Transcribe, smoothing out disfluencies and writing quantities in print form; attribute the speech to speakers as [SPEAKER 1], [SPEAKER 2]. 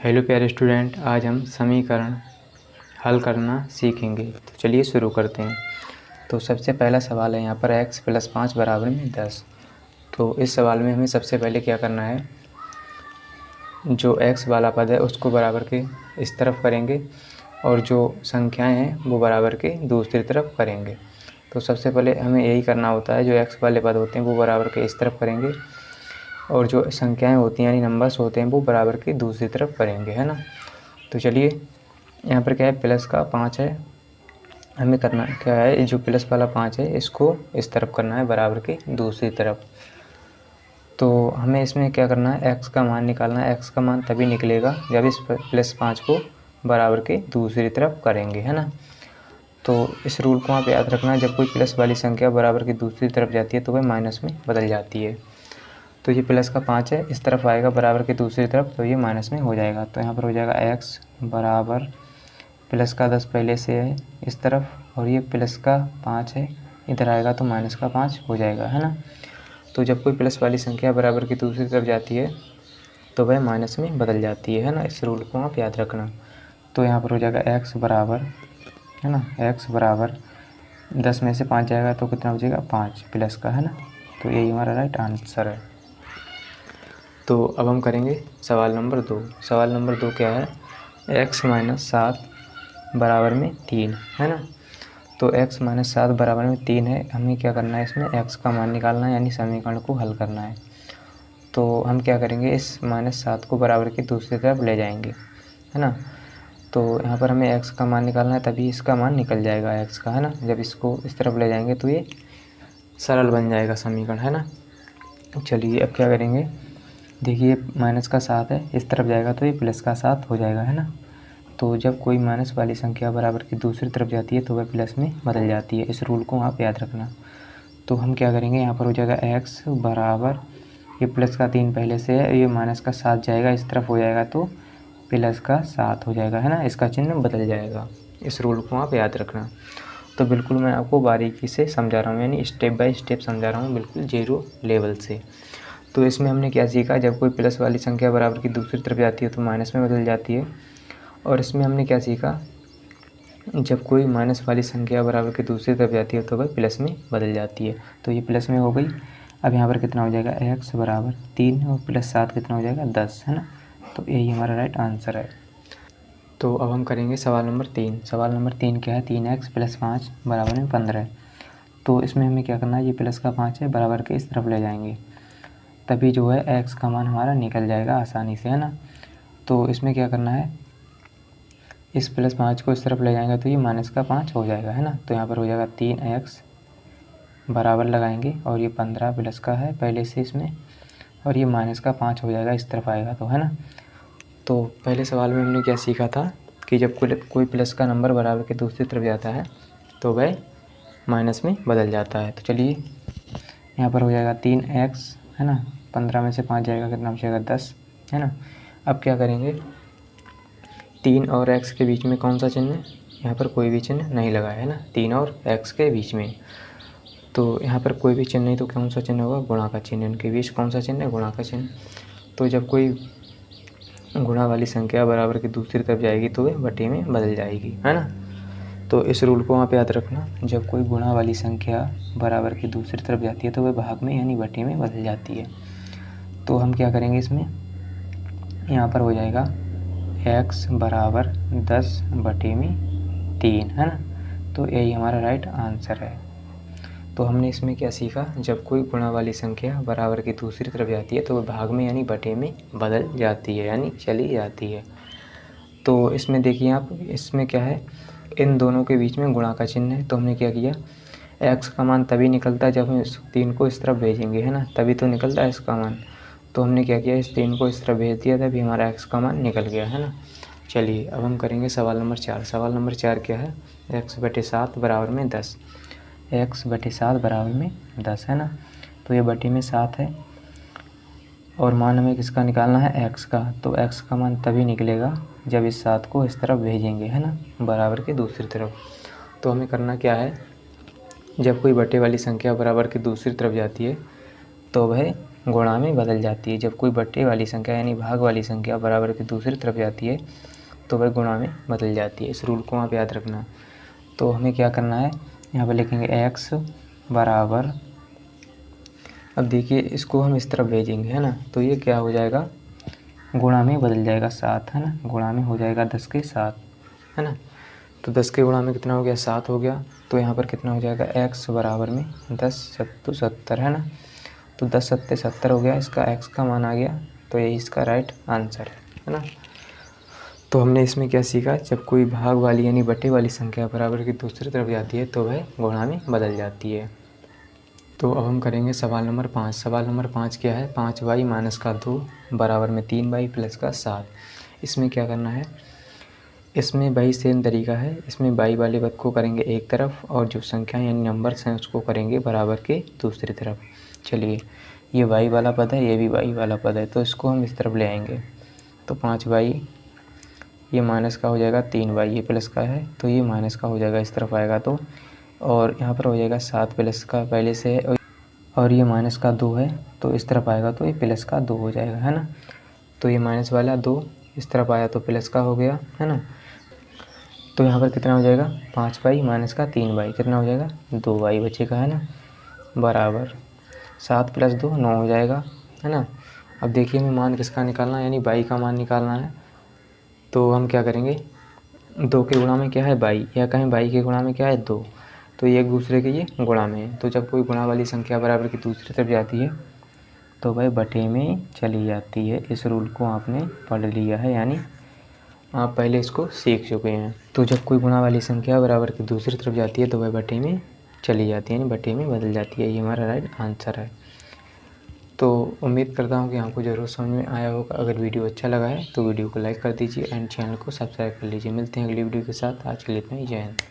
[SPEAKER 1] Hello प्यारे student, आज हम समीकरण हल करना सीखेंगे। तो चलिए शुरू करते हैं। तो सबसे पहला सवाल है यहाँ पर x + 5 = 10। तो इस सवाल में हमें सबसे पहले क्या करना है, जो x वाला पद है उसको बराबर के इस तरफ करेंगे और जो संख्याएं हैं वो बराबर के दूसरी तरफ करेंगे। तो सबसे पहले हमें यही करना होता है, जो x वाले पद होते हैं वो बराबर के इस तरफ करेंगे और जो संख्याएं होती हैं यानी नंबर्स होते हैं वो बराबर की दूसरी तरफ करेंगे, है ना। तो चलिए यहाँ पर क्या है, प्लस का 5 है, हमें करना क्या है, जो प्लस वाला 5 है इसको इस तरफ करना है बराबर की दूसरी तरफ। तो हमें इसमें क्या करना है, x का मान निकालना है। x का मान तभी निकलेगा जब इस +5 को बराबर के दूसरी तरफ करेंगे, है ना। तो इस रूल को आप याद रखना, जब कोई प्लस वाली संख्या बराबर की दूसरी तरफ जाती है तो वह माइनस में बदल जाती है। तो ये प्लस का 5 है, इस तरफ आएगा बराबर की दूसरी तरफ तो ये माइनस में हो जाएगा। तो यहाँ पर हो जाएगा x बराबर प्लस का 10 पहले से है इस तरफ और ये प्लस का 5 है, इधर आएगा तो माइनस का 5 हो जाएगा, है ना। तो जब कोई प्लस वाली संख्या बराबर की दूसरी तरफ जाती है तो वह माइनस में बदल जाती है ना। इस रूल को आप याद रखना। तो यहाँ पर हो जाएगा x बराबर, है ना, x बराबर 10 में से 5 जाएगा तो कितना बचेगा, 5 प्लस का, है ना। तो यही हमारा राइट आंसर है। तो अब हम करेंगे सवाल नंबर 2। सवाल नंबर 2 क्या है, x - 7 = 3, है ना। तो x - 7 = 3 है, हमें क्या करना है, इसमें x का मान निकालना है यानी समीकरण को हल करना है। तो हम क्या करेंगे, इस -7 को बराबर की दूसरी तरफ ले जाएंगे, है ना। तो यहाँ पर हमें x का मान निकालना है, तभी इसका मान निकल जाएगा x का, है ना। जब इसको इस तरफ ले जाएंगे तो ये सरल बन जाएगा समीकरण, है ना। चलिए अब क्या करेंगे, देखिए -7 है, इस तरफ जाएगा तो ये +7 हो जाएगा, है ना। तो जब कोई माइनस वाली संख्या बराबर की दूसरी तरफ जाती है तो वह प्लस में बदल जाती है। इस रूल को आप याद रखना। तो हम क्या करेंगे, यहाँ पर हो जाएगा x बराबर, ये प्लस का 3 पहले से है, ये -7 जाएगा इस तरफ हो जाएगा तो +7 हो जाएगा, है ना। इसका चिन्ह बदल जाएगा। इस रूल को आप याद रखना। तो बिल्कुल मैं आपको बारीकी से समझा रहा हूँ, यानी स्टेप बाय स्टेप समझा रहा हूँ, बिल्कुल 0 लेवल से। तो इसमें हमने क्या सीखा, जब कोई प्लस वाली संख्या बराबर की दूसरी तरफ जाती है तो माइनस में बदल जाती है। और इसमें हमने क्या सीखा, जब कोई माइनस वाली संख्या बराबर की दूसरी तरफ जाती है तो वह प्लस में बदल जाती है। तो ये प्लस में हो गई। अब यहाँ पर कितना हो जाएगा, x बराबर 3 और +7 कितना हो जाएगा, 10, है ना। तो यही हमारा राइट आंसर है। तो अब हम करेंगे सवाल नंबर 3। सवाल नंबर 3 क्या है, 3x + 5 = 15। तो इसमें हमें क्या करना है, ये प्लस का 5 है, बराबर के इस तरफ ले जाएंगे, तभी जो है x का मान हमारा निकल जाएगा आसानी से, है ना। तो इसमें क्या करना है, इस +5 को इस तरफ ले जाएंगे तो ये -5 हो जाएगा, है ना। तो यहाँ पर हो जाएगा 3x बराबर लगाएंगे और ये 15 प्लस का है पहले से इसमें, और ये -5 हो जाएगा इस तरफ आएगा तो, है ना। तो पहले सवाल में हमने क्या सीखा था कि जब कोई प्लस का नंबर बराबर के दूसरी तरफ जाता है तो वह माइनस में बदल जाता है। तो चलिए यहाँ पर हो जाएगा 3x, है ना, 15 में से 5 जाएगा कितना बचेगा, 10, है ना। अब क्या करेंगे, 3 और x के बीच में कौन सा चिन्ह है, यहाँ पर कोई भी चिन्ह नहीं लगा है ना, 3 और x के बीच में। तो यहाँ पर कोई भी चिन्ह नहीं तो कौन सा चिन्ह होगा, गुणा का चिन्ह। इनके बीच कौन सा चिन्ह है, गुणा का चिन्ह। तो जब कोई गुणा वाली संख्या बराबर की दूसरी तरफ जाएगी तो वह बटे में बदल जाएगी, है ना। तो इस रूल को आप याद रखना, जब कोई गुणा वाली संख्या बराबर की दूसरी तरफ जाती है तो वह भाग में यानी बटे में बदल जाती है। तो हम क्या करेंगे, इसमें यहाँ पर हो जाएगा x बराबर 10/3, है ना। तो यही हमारा राइट आंसर है। तो हमने इसमें क्या सीखा, जब कोई गुणा वाली संख्या बराबर की दूसरी तरफ जाती है तो वह भाग में यानी बटे में बदल जाती है यानी चली जाती है। तो इसमें देखिए आप, इसमें क्या है, इन दोनों के बीच में गुणा का चिन्ह है। तो हमने क्या किया, x का मान तभी निकलता है जब हम इस 3 को इस तरफ भेजेंगे, है ना, तभी तो निकलता है इसका मान। तो हमने क्या किया, इस 3 को इस तरफ भेज दिया तभी हमारा x का मान निकल गया, है ना। चलिए अब हम करेंगे सवाल नंबर 4। सवाल नंबर 4 क्या है, x/7 = 10। x/7 = 10, है ना। तो ये बटे में 7 है और मान हमें किसका निकालना है, x का। तो x का मान तभी निकलेगा जब इस 7 को इस तरफ भेजेंगे, है ना, बराबर की दूसरी तरफ। तो हमें करना क्या है, जब कोई बटे वाली संख्या बराबर की दूसरी तरफ जाती है तो वह गुणा में बदल जाती है। जब कोई बट्टे वाली संख्या यानी भाग वाली संख्या बराबर की दूसरी तरफ जाती है तो वह गुणा में बदल जाती है। इस रूल को आप याद रखना। तो हमें क्या करना है, यहाँ पर लिखेंगे x बराबर, अब देखिए इसको हम इस तरफ भेजेंगे, है ना, तो ये क्या हो जाएगा, गुणा में बदल जाएगा 7, है ना, गुणा में हो जाएगा 10 के 7, है ना। तो 10 के गुणा में कितना हो गया, 7 हो गया। तो यहाँ पर कितना हो जाएगा, x बराबर में 10 सत्तू 70, है ना। तो 10 सत्ते 70 हो गया, इसका x का मान आ गया। तो यही इसका राइट आंसर है ना। तो हमने इसमें क्या सीखा, जब कोई भाग वाली यानी बटे वाली संख्या बराबर की दूसरी तरफ जाती है तो वह गुणा में बदल जाती है। तो अब हम करेंगे सवाल नंबर 5। सवाल नंबर 5 क्या है, 5y माइनस का 2 बराबर में 3y प्लस का 7। इसमें क्या करना है, इसमें y सेम तरीका है। इसमें y वाले पद को करेंगे एक तरफ और जो संख्या यानी नंबर्स हैं उसको करेंगे बराबर के दूसरी तरफ। चलिए, ये y वाला पद है, ये भी y वाला पद है, तो इसको हम इस तरफ ले आएंगे। तो 5y, ये माइनस का हो जाएगा, 3y ये प्लस का है तो ये माइनस का हो जाएगा, इस तरफ आएगा तो, और यहाँ पर हो जाएगा 7 प्लस का पहले से है और ये माइनस का 2 है तो इस तरफ आएगा तो ये प्लस का 2 हो जाएगा, है ना। तो ये माइनस वाला 2 इस तरफ आया तो प्लस का हो गया, है ना। तो यहाँ पर कितना हो जाएगा, 5y माइनस का 3y कितना हो जाएगा, 2y बचेगा, है ना, बराबर 7 प्लस 2 9 हो जाएगा, है ना। अब देखिए हमें मान किसका निकालना है, यानी y का मान निकालना है। तो हम क्या करेंगे, 2 के गुणा में क्या है y, या कहें y के गुणा में क्या है 2, तो ये एक दूसरे के ये गुणा में है। तो जब कोई गुणा वाली संख्या बराबर की दूसरी तरफ जाती है तो वह बटे में चली जाती है। इस रूल को आपने पढ़ लिया है, यानी आप पहले इसको सीख चुके हैं। तो जब कोई गुणा वाली संख्या बराबर की दूसरी तरफ जाती है तो वह बटे में चली जाती है, यानी बटे में बदल जाती है। ये हमारा राइट आंसर है। तो उम्मीद करता हूँ कि आपको ज़रूर समझ में आया होगा। अगर वीडियो अच्छा लगा है तो वीडियो को लाइक कर दीजिए एंड चैनल को सब्सक्राइब कर लीजिए। मिलते हैं अगली वीडियो के साथ। आज के लिए इतना ही, जय हिंद।